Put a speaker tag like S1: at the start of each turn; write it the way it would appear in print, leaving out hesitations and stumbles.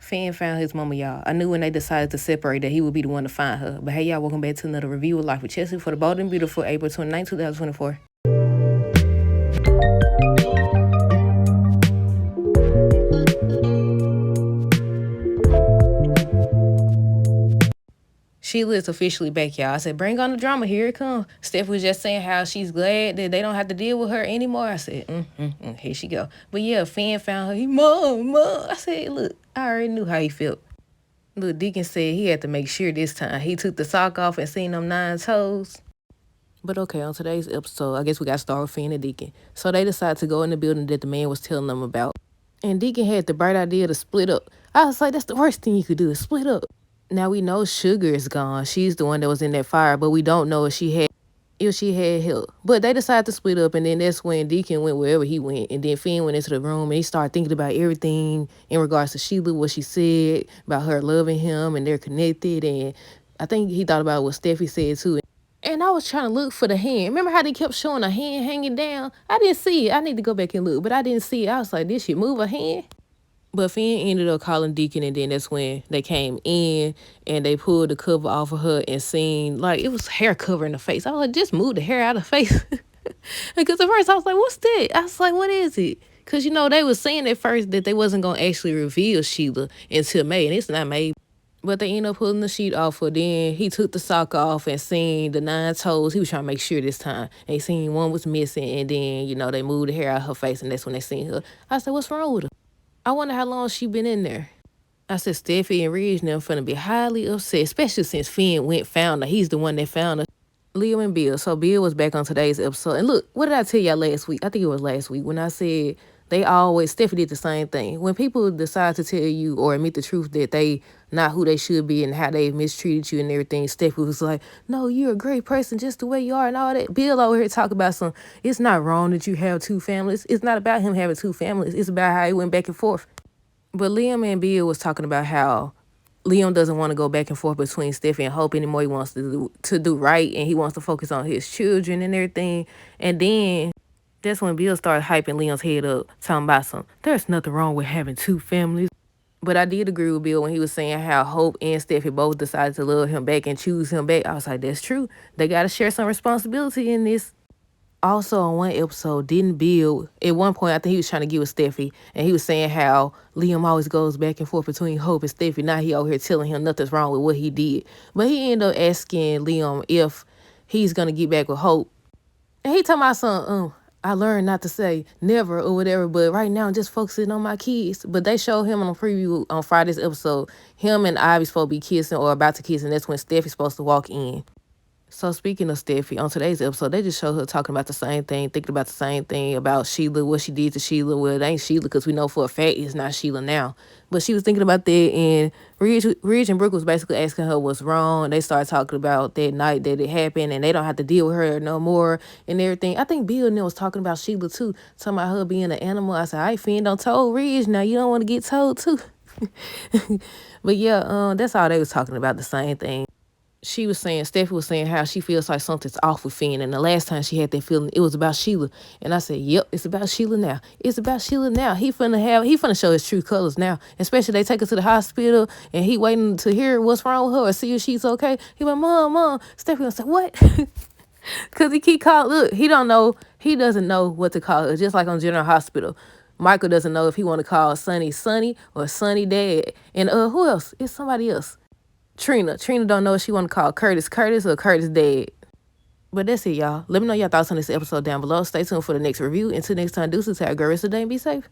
S1: Finn found his mama, y'all. I knew when they decided to separate that he would be the one to find her. But hey, y'all, welcome back to another review of Life with Chessie for the bold and beautiful April 29, 2024. Sheila is officially back, y'all. I said, bring on the drama. Here it comes. Steph was just saying how she's glad that they don't have to deal with her anymore. I said, here she go. But yeah, Finn found her. He, Mom. I said, look, I already knew how he felt. Look, Deacon said he had to make sure this time. He took the sock off and seen them 9 toes. But okay, on today's episode, I guess we got to start with Finn and Deacon. So they decided to go in the building that the man was telling them about. And Deacon had the bright idea to split up. I was like, that's the worst thing you could do, is split up. Now we know Sugar is gone. She's the one that was in that fire, but we don't know if she had help. But they decided to split up, and then that's when Deacon went wherever he went. And then Finn went into the room, and he started thinking about everything in regards to Sheila, what she said about her loving him, and they're connected. And I think he thought about what Steffi said, too. And I was trying to look for the hand. Remember how they kept showing a hand hanging down? I didn't see it. I need to go back and look, but I didn't see it. I was like, did she move a hand? But Finn ended up calling Deacon, and then that's when they came in and they pulled the cover off of her and seen, like, it was hair covering the face. I was like, just move the hair out of the face. Because at first I was like, what's that? I was like, what is it? Because, you know, they was saying at first that they wasn't going to actually reveal Sheila until May, and it's not May. But they ended up pulling the sheet off her. Then he took the sock off and seen the 9 toes. He was trying to make sure this time. And he seen one was missing, and then, you know, they moved the hair out of her face, and that's when they seen her. I said, what's wrong with her? I wonder how long she been in there. I said, Steffi and Ridge now finna be highly upset, especially since Finn found her. He's the one that found her. Leo and Bill. So Bill was back on today's episode. And look, what did I tell y'all last week? I think it was last week when I said Steffi did the same thing. When people decide to tell you or admit the truth that they not who they should be and how they mistreated you and everything, Steffi was like, no, you're a great person just the way you are and all that. Bill over here talk about it's not wrong that you have 2 families. It's not about him having 2 families. It's about how he went back and forth. But Liam and Bill was talking about how Liam doesn't want to go back and forth between Steffi and Hope anymore. He wants to do right, and he wants to focus on his children and everything. And then that's when Bill started hyping Liam's head up, talking about there's nothing wrong with having 2 families. But I did agree with Bill when he was saying how Hope and Steffi both decided to love him back and choose him back. I was like, that's true. They got to share some responsibility in this. Also, on one episode, didn't Bill, at one point, I think he was trying to get with Steffi, and he was saying how Liam always goes back and forth between Hope and Steffi. Now he over here telling him nothing's wrong with what he did. But he ended up asking Liam if he's going to get back with Hope. And he talking about I learned not to say never or whatever, but right now I'm just focusing on my kids. But they showed him on a preview on Friday's episode, him and Ivy supposed to be kissing or about to kiss, and that's when Steffi's supposed to walk in. So speaking of Steffi, on today's episode, they just showed her talking about the same thing, thinking about the same thing about Sheila, what she did to Sheila. Well, it ain't Sheila because we know for a fact it's not Sheila now. But she was thinking about that, and Ridge and Brooke was basically asking her what's wrong. They started talking about that night that it happened, and they don't have to deal with her no more and everything. I think Bill and them was talking about Sheila too, talking about her being an animal. I said, all right, Finn, don't told Ridge. Now you don't want to get told too. But yeah, that's all they was talking about, the same thing. Steffi was saying how she feels like something's off with Finn. And the last time she had that feeling, it was about Sheila. And I said, yep, it's about Sheila now. It's about Sheila now. He finna show his true colors now. Especially they take her to the hospital and he waiting to hear what's wrong with her or see if she's okay. He went, Mom. Steffi gonna say, what? Because he keep calling, look, he doesn't know what to call her. Just like on General Hospital. Michael doesn't know if he want to call Sonny or Sonny Dad. And who else? It's somebody else. Trina don't know if she want to call Curtis or Curtis Dad. But that's it, y'all. Let me know your thoughts on this episode down below. Stay tuned for the next review. Until next time, deuces. Have a great rest of the day and be safe.